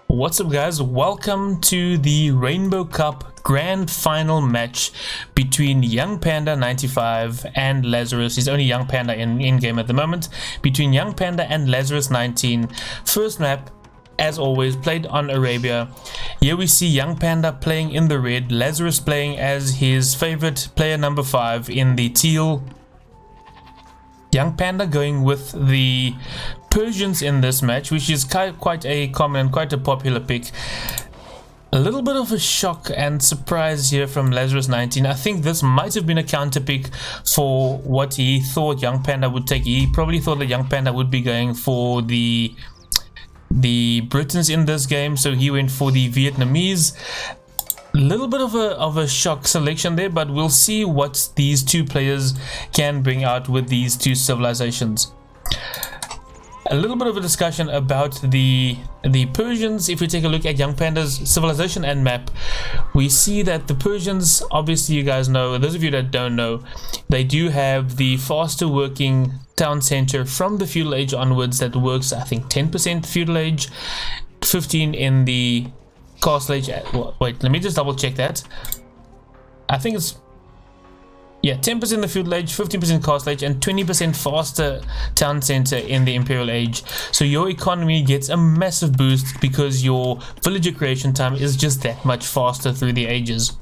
What's up, guys? Welcome to the Rainbow Cup Grand Final match between Young Panda 95 and Lazarus. He's only Young Panda in game at the moment. Between Young Panda and Lazarus 19. First map, as always, played on Arabia. Here we see Young Panda playing in the red, Lazarus playing as his favorite player number 5 in the teal. Young Panda going with the Persians in this match, which is quite a common and quite a popular pick. A little bit of a shock and surprise here from Lazarus 19. I think this might have been a counter pick for what he thought Young Panda would take. He probably thought that Young Panda would be going for the Britons in this game, so he went for the Vietnamese. A little bit of a shock selection there, but we'll see what these two players can bring out with these two civilizations. A little bit of a discussion about the Persians. If we take a look at Young Panda's civilization and map, we see that the Persians, obviously you guys know, those of you that don't know, they do have the faster working town center from the feudal age onwards that works, I think 10% feudal age, 15 in the castle age. Wait, let me just double check that. I think it's 10% in the feudal age, 15% castle age, and 20% faster town center in the imperial age. So your economy gets a massive boost because your villager creation time is just that much faster through the ages.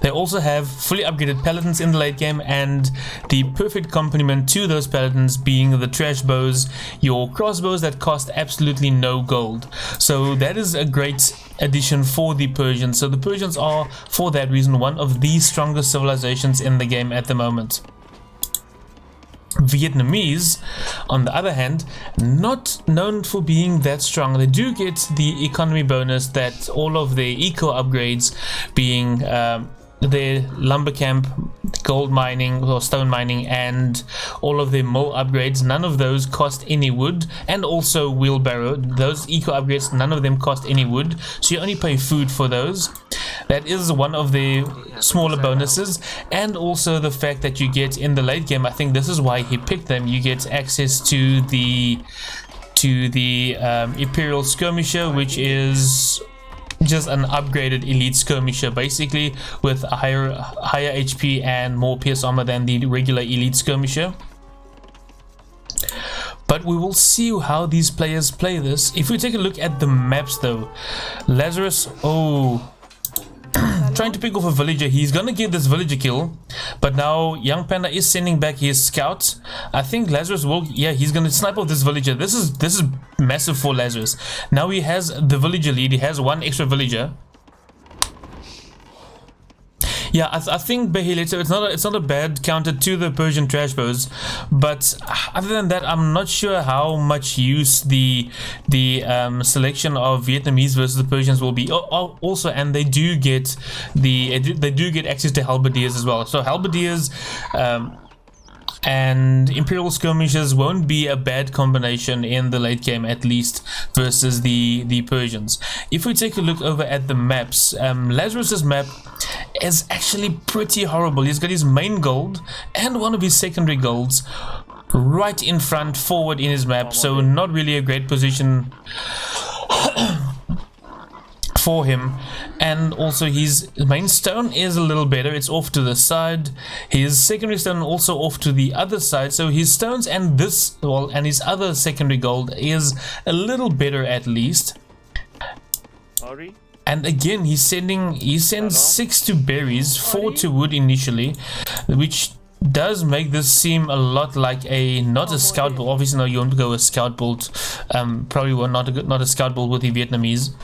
They also have fully upgraded paladins in the late game, and the perfect complement to those paladins being the trash bows, your crossbows that cost absolutely no gold. So that is a great addition for the Persians. So the Persians are, for that reason, one of the strongest civilizations in the game at the moment. Vietnamese, on the other hand, not known for being that strong. They do get the economy bonus that all of their eco upgrades, being their lumber camp, gold mining or stone mining, and all of their mill upgrades, none of those cost any wood, and also wheelbarrow, those eco upgrades, none of them cost any wood, so you only pay food for those. That is one of the smaller bonuses, and also the fact that you get in the late game, I think this is why he picked them, you get access to the Imperial Skirmisher, which is just an upgraded elite skirmisher, basically with a higher HP and more pierce armor than the regular elite skirmisher. But we will see how these players play this. If we take a look at the maps though, Lazarus, trying to pick off a villager, he's gonna get this villager kill, but now Young Panda is sending back his scouts. I think Lazarus will, he's gonna snipe off this villager. This is massive for Lazarus. Now he has the villager lead, he has one extra villager. I think Behilito, it's not a bad counter to the Persian trash bows, but other than that, I'm not sure how much use the selection of Vietnamese versus the Persians will be. Also, and they do get access to halberdiers as well. So halberdiers and Imperial skirmishers won't be a bad combination in the late game, at least, versus the Persians. If we take a look over at the maps, Lazarus's map is actually pretty horrible. He's got his main gold and one of his secondary golds right in front forward in his map, so not really a great position for him. And also his main stone is a little better, it's off to the side. His secondary stone also off to the other side, so his stones and and his other secondary gold is a little better at least. Sorry. And again, he sends 6 to berries, 4 to wood initially, which does make this seem a lot like not a scout build. Obviously, no, you won't go a scout build. Probably not a scout build with the Vietnamese.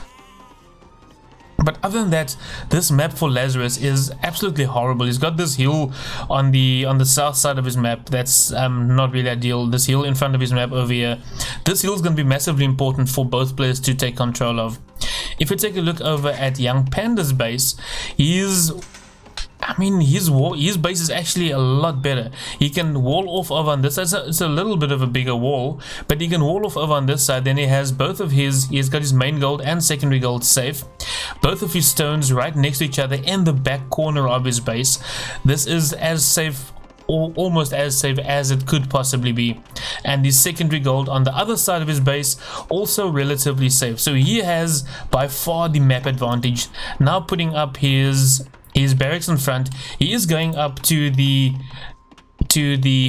But other than that, this map for Lazarus is absolutely horrible. He's got this hill on the south side of his map that's not really ideal. This hill in front of his map over here, this hill is going to be massively important for both players to take control of. If we take a look over at Young Panda's base, his base is actually a lot better. He can wall off over on this side. It's a little bit of a bigger wall, but he can wall off over on this side. Then he has he's got his main gold and secondary gold safe. Both of his stones right next to each other in the back corner of his base. This is as safe almost as safe as it could possibly be. And his secondary gold on the other side of his base also relatively safe. So he has by far the map advantage. Now putting up his barracks in front, he is going up to the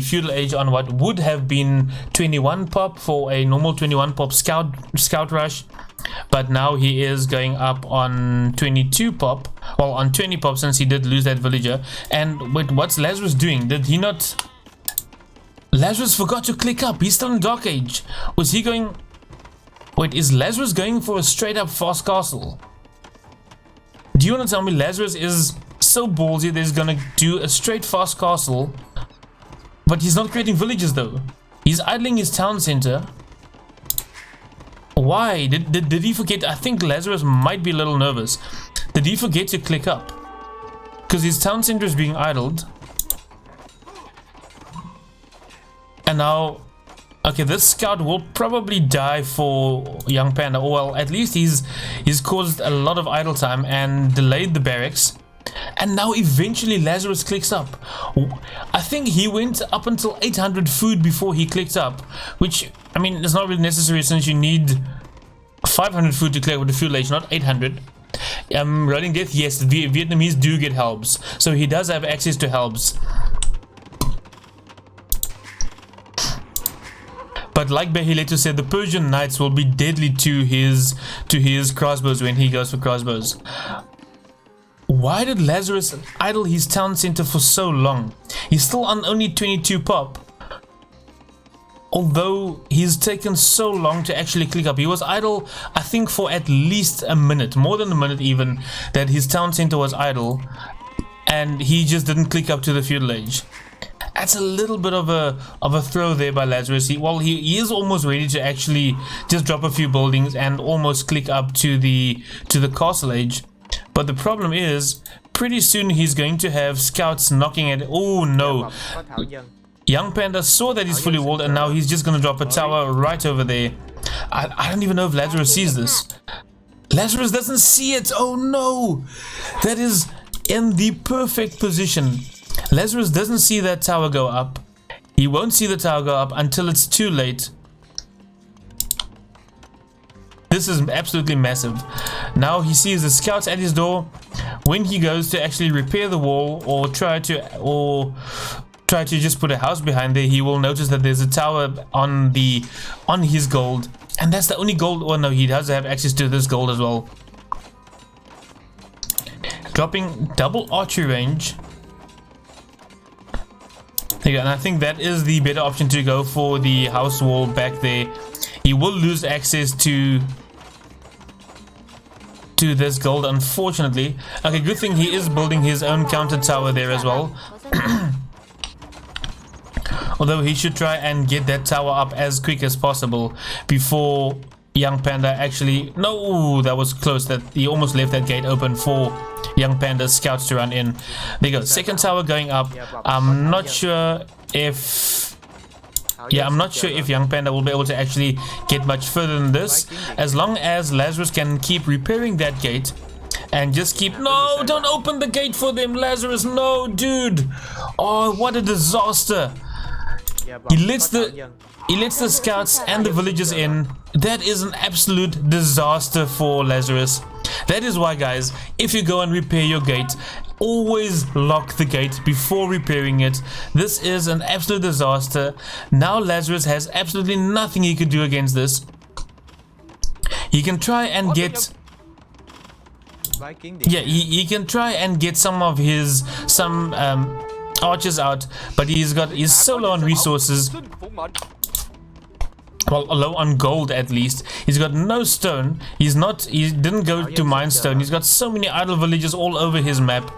feudal age on what would have been 21 pop for a normal 21 pop scout rush, but now he is going up on 22 pop, well, on 20 pop, since he did lose that villager. And wait, what's Lazarus doing? Did he not? Lazarus forgot to click up. He's still in Dark Age. Was he going? Wait, is Lazarus going for a straight up fast castle? Do you want to tell me Lazarus is so ballsy that he's gonna do a straight fast castle? But he's not creating villages though. He's idling his town center. Why? Did he forget? I think Lazarus might be a little nervous. Did he forget to click up? Because his town center is being idled. And now, okay, this scout will probably die for Young Panda. Or well, at least he's caused a lot of idle time and delayed the barracks. And now eventually Lazarus clicks up. I think he went up until 800 food before he clicked up, which, I mean, it's not really necessary since you need 500 food to clear with the feudal age, not 800. Rolling death, yes, the Vietnamese do get helps, so he does have access to helps. But like Behileto said, the Persian knights will be deadly to his crossbows when he goes for crossbows. Why did Lazarus idle his town center for so long? He's still on only 22 pop. Although he's taken so long to actually click up. He was idle, I think, for at least a minute, more than a minute even, that his town center was idle. And he just didn't click up to the feudal age. That's a little bit of a throw there by Lazarus. He is almost ready to actually just drop a few buildings and almost click up to the castle age. But the problem is, pretty soon he's going to have scouts knocking at. Oh no! Young Panda saw that he's fully walled, and now he's just gonna drop a tower right over there. I don't even know if Lazarus sees this. Lazarus doesn't see it. Oh no! That is in the perfect position. Lazarus doesn't see that tower go up. He won't see the tower go up until it's too late. This is absolutely massive. Now he sees the scouts at his door. When he goes to actually repair the wall or try to just put a house behind there, he will notice that there's a tower on his gold, and that's the only gold. Oh no, he does have access to this gold as well. Dropping double archery range. And I think that is the better option to go for the house wall back there. He will lose access to this gold, unfortunately. Okay, good thing he is building his own counter tower there as well. Although he should try and get that tower up as quick as possible before Young Panda actually... No, that was close. That he almost left that gate open for Young Panda's scouts to run in. There you go, second tower going up. I'm not sure if... Yeah, I'm not sure if Young Panda will be able to actually get much further than this. As long as Lazarus can keep repairing that gate and just keep... No, don't open the gate for them, Lazarus. No, dude. Oh, what a disaster. He lets the scouts and the villagers in. That is an absolute disaster for Lazarus. That is why, guys, if you go and repair your gate, always lock the gate before repairing it. This is an absolute disaster. Now Lazarus has absolutely nothing he could do against this. He can try and get... Yeah, he can try and get some archers out, but he's so low on resources. Well, low on gold at least. He's got no stone. He didn't go to mine stone. He's got so many idle villages all over his map.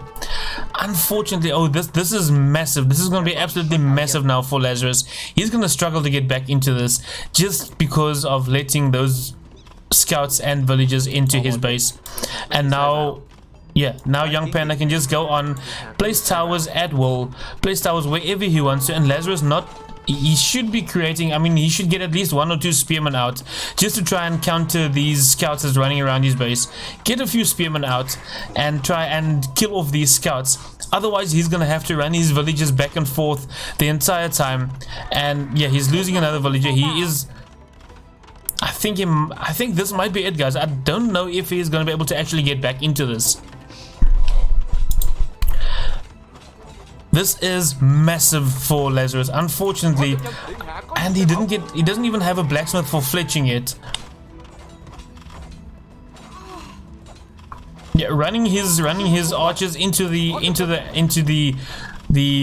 Unfortunately, oh, this is massive. This is going to be absolutely massive now for Lazarus. He's going to struggle to get back into this just because of letting those scouts and villagers into his base. And now... Yeah, now Young Panda can just go on, place towers at will, place towers wherever he wants to, and Lazarus he should be creating, I mean, he should get at least 1 or 2 spearmen out just to try and counter these scouts that's running around his base. Get a few spearmen out and try and kill off these scouts. Otherwise, he's gonna have to run his villagers back and forth the entire time. And yeah, he's losing another villager. He is. I think this might be it, guys. I don't know if he's gonna be able to actually get back into this. This is massive for Lazarus, unfortunately, and he doesn't even have a blacksmith for fletching yet. Yeah, running his archers into the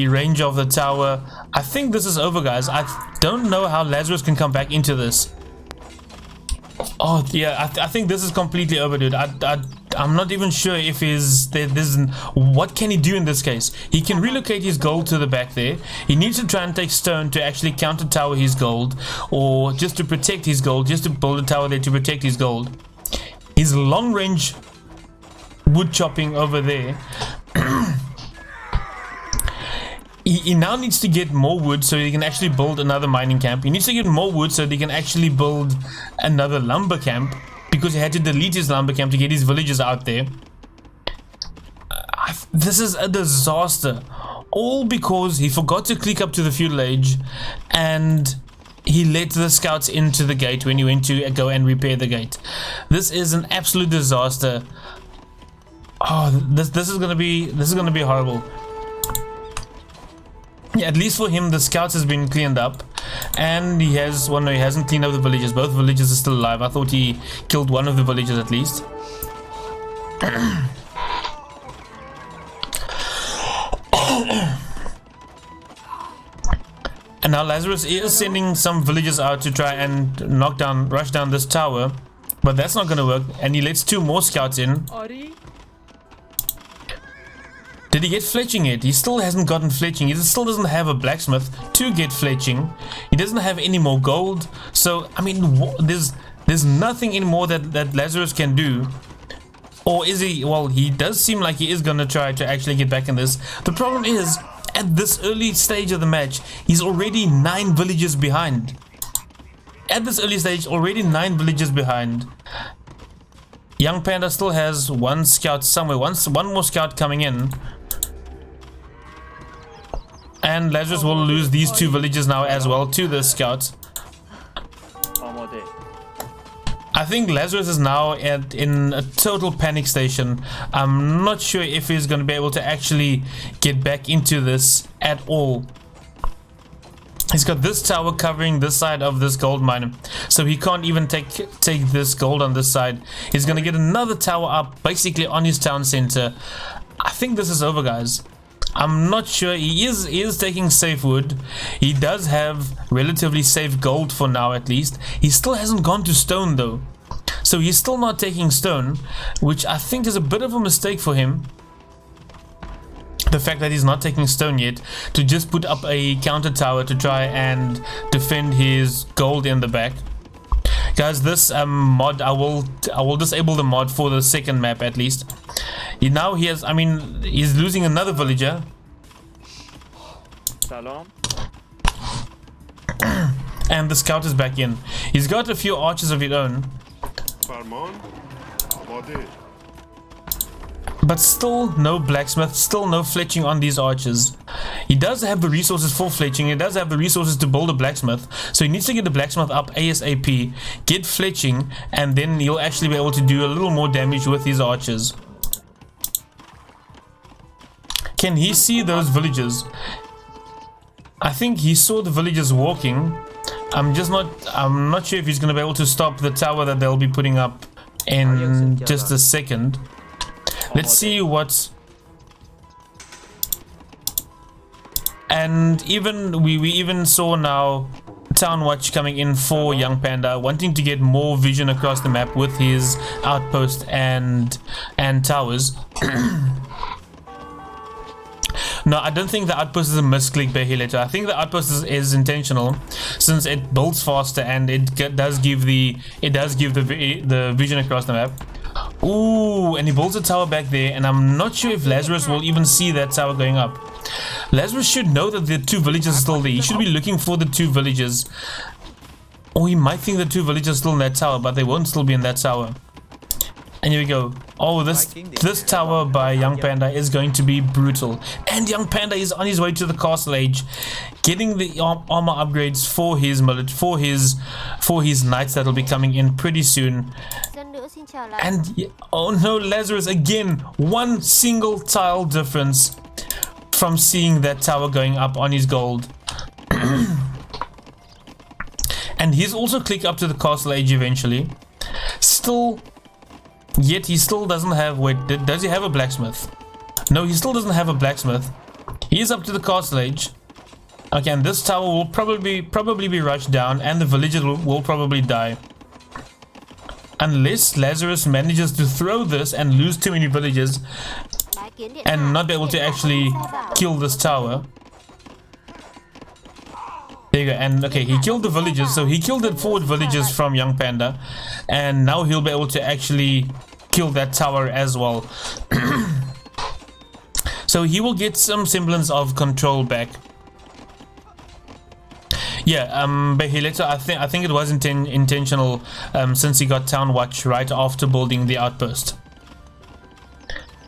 range of the tower. I think this is over, guys. I don't know how Lazarus can come back into this. Oh yeah, I think this is completely over, dude. I'm not even sure if there's what can he do in this case. He can relocate his gold to the back there. He needs to try and take stone to actually counter tower his gold, or just to protect his gold, just to build a tower there to protect his gold. His long range wood chopping over there. He now needs to get more wood so he can actually build another mining camp. He needs to get more wood so he can actually build another lumber camp, because he had to delete his lumber camp to get his villagers out there. This is a disaster. All because he forgot to click up to the feudal age, and he let the scouts into the gate when he went to go and repair the gate. This is an absolute disaster. Oh, this is gonna be horrible. Yeah, at least for him, the scouts has been cleaned up, and he has. Well, no, he hasn't cleaned up the villagers. Both villagers are still alive. I thought he killed one of the villagers at least. And now Lazarus is sending some villagers out to try and rush down this tower, but that's not going to work. And he lets 2 more scouts in. Did he get fletching yet? He still hasn't gotten fletching. He still doesn't have a blacksmith to get fletching. He doesn't have any more gold. So, I mean, there's nothing anymore that Lazarus can do. Or is he? Well, he does seem like he is going to try to actually get back in this. The problem is, at this early stage of the match, he's already 9 villages behind. At this early stage, already 9 villages behind. Young Panda still has 1 scout somewhere. One more scout coming in. And Lazarus will lose these 2 villages now as well to the scouts. I think Lazarus is now in a total panic station. I'm not sure if he's going to be able to actually get back into this at all. He's got this tower covering this side of this gold mine, so he can't even take this gold on this side. He's going to get another tower up basically on his town center. I think this is over, guys. I'm not sure. He is taking safe wood. He does have relatively safe gold for now, at least. He still hasn't gone to stone though, so he's still not taking stone, which I think is a bit of a mistake for him. The fact that he's not taking stone yet, to just put up a counter tower to try and defend his gold in the back. Guys, this mod, I will disable the mod for the second map at least. Now he has, I mean, he's losing another villager. Salam. And the scout is back in. He's got a few archers of his own, but still no blacksmith, still no fletching on these archers. He does have the resources for fletching. He does have the resources to build a blacksmith, so he needs to get the blacksmith up ASAP, get fletching, and then he'll actually be able to do a little more damage with his archers. Can he see those villagers? I think he saw the villagers walking. I'm not sure if he's going to be able to stop the tower that they'll be putting up in just a second. Let's see what's. And even we even saw now Town Watch coming in for Young Panda, wanting to get more vision across the map with his outpost and towers. No, I don't think the outpost is a misclick by Hileto. I think the outpost is intentional, since it builds faster and it does give the vision across the map. Ooh, and he builds a tower back there, and I'm not sure if Lazarus will even see that tower going up. Lazarus should know that the 2 villages are still there. He should be looking for the 2 villages. Or he might think the 2 villages are still in that tower, but they won't still be in that tower. And here we go. Oh, this tower by Young Panda is going to be brutal. And Young Panda is on his way to the castle age, getting the armor upgrades for his for his knights that'll be coming in pretty soon. And oh no, Lazarus again, one single tile difference from seeing that tower going up on his gold. And he's also clicked up to the castle age eventually. Yet he still doesn't have, wait, does he have a blacksmith? No, he still doesn't have a blacksmith. He is up to the castle age. Okay, and this tower will probably be rushed down, and the villagers will probably die. Unless Lazarus manages to throw this and lose too many villagers and not be able to actually kill this tower. There you go, and okay, he killed the villagers, so he killed the forward villagers from Young Panda, and now he'll be able to actually kill that tower as well. So he will get some semblance of control back. Yeah, Behileto, I think it was intentional, since he got Town Watch right after building the outpost.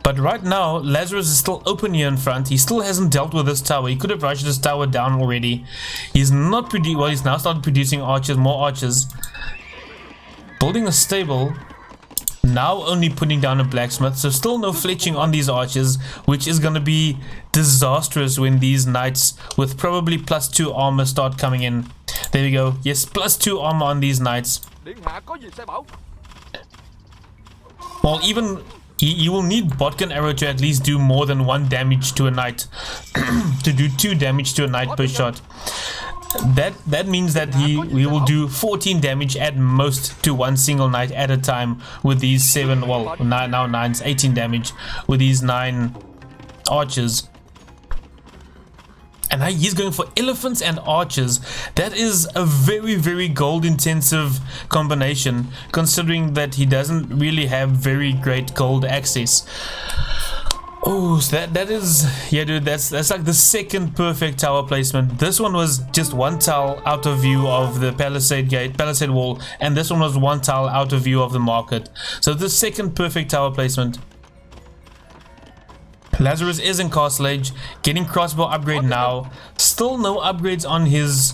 But right now, Lazarus is still open here in front. He still hasn't dealt with this tower. He could have rushed this tower down already. He's not he's now started producing archers, more archers. Building a stable. Now only putting down a blacksmith. So still no fletching on these archers, which is going to be disastrous when these knights with probably +2 armor start coming in. There we go. Yes, +2 armor on these knights. Well, even you will need Botkin Arrow to at least do more than 1 damage to a knight. To do 2 damage to a knight per shot. That means that we will do 14 damage at most to one single knight at a time with these 7, well, now 9's 18 damage with these 9 archers. And he's going for elephants and archers. That is a very, very gold intensive combination, considering that he doesn't really have very great gold access. Oh, so that is, yeah dude, that's like the second perfect tower placement. This one was just 1 tile out of view of the palisade wall, and this one was 1 tile out of view of the market. So the second perfect tower placement. Lazarus is in castle age, getting crossbow upgrade now. Still no upgrades on his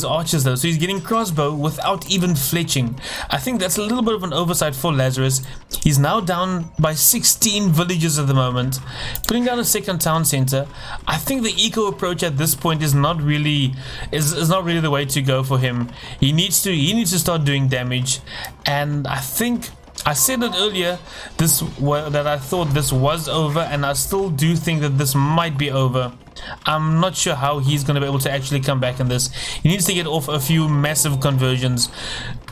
archers though, so he's getting crossbow without even fletching. I think that's a little bit of an oversight for Lazarus. He's now down by 16 villages at the moment, putting down a second town center. I think the eco approach at this point is not really the way to go for him. He needs to start doing damage, and I think I said it earlier that I thought this was over, and I still do think that this might be over. I'm not sure how he's going to be able to actually come back in this. He needs to get off a few massive conversions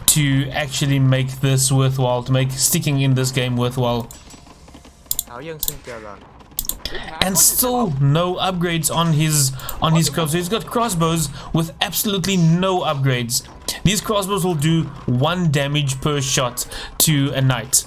to actually make this worthwhile, to make sticking in this game worthwhile. And still no upgrades on his crossbows. So he's got crossbows with absolutely no upgrades. These crossbows will do 1 damage per shot to a knight.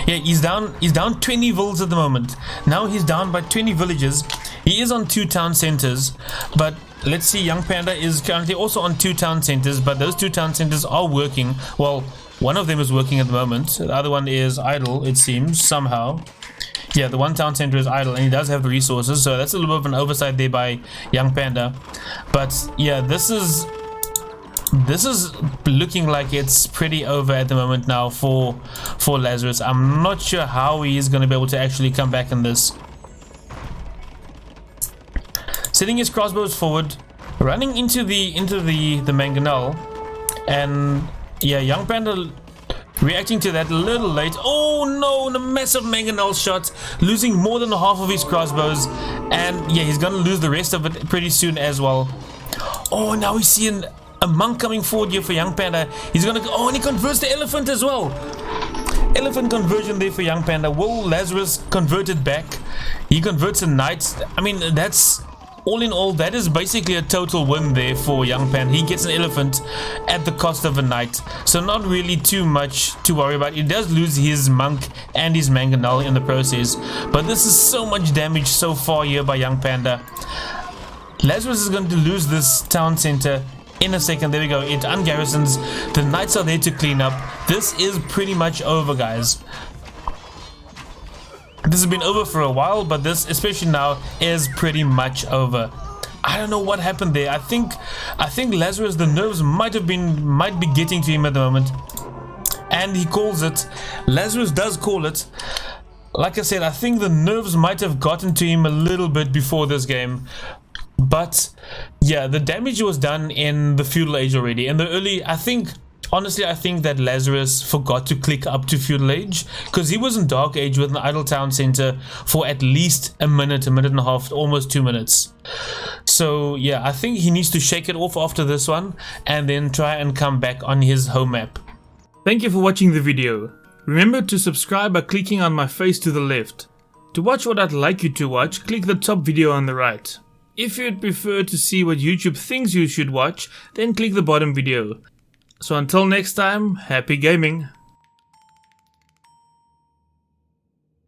Yeah, he's down 20 vills at the moment. Now he's down by 20 villages. He is on 2 town centers, but let's see, Young Panda is currently also on 2 town centers, but those 2 town centers are working. Well, one of them is working at the moment. The other one is idle, it seems, somehow. Yeah, the 1 town center is idle, and he does have the resources, so that's a little bit of an oversight there by Young Panda. But yeah, this is looking like it's pretty over at the moment now for Lazarus. I'm not sure how he is going to be able to actually come back in this. Setting his crossbows forward, running into the mangonel, and yeah, Young Panda reacting to that a little late. Oh no, the massive mangonel shot, losing more than half of his crossbows, and yeah, he's gonna lose the rest of it pretty soon as well. Oh, now we see a monk coming forward here for Young Panda. He's gonna go, oh, and he converts the elephant as well. Elephant conversion there for Young Panda. Will Lazarus convert it back? He converts a knight. I mean, that's all in all, that is basically a total win there for Young Panda. He gets an elephant at the cost of a knight, so not really too much to worry about. He does lose his monk and his mangonel in the process, but this is so much damage so far here by Young Panda. Lazarus is going to lose this town center in a second. There we go. It ungarrisons. The knights are there to clean up. This is pretty much over, guys. This has been over for a while, but this, especially now, is pretty much over. I don't know what happened there. I think Lazarus, the nerves might be getting to him at the moment. And he calls it. Lazarus does call it. Like I said, I think the nerves might have gotten to him a little bit before this game. But yeah, the damage was done in the feudal age already. In the early, honestly, I think that Lazarus forgot to click up to feudal age, because he was in dark age with an idle town center for at least a minute and a half, almost 2 minutes. So yeah, I think he needs to shake it off after this one and then try and come back on his home map. Thank you for watching the video. Remember to subscribe by clicking on my face to the left. To watch what I'd like you to watch, click the top video on the right. If you'd prefer to see what YouTube thinks you should watch, then click the bottom video. So until next time, happy gaming!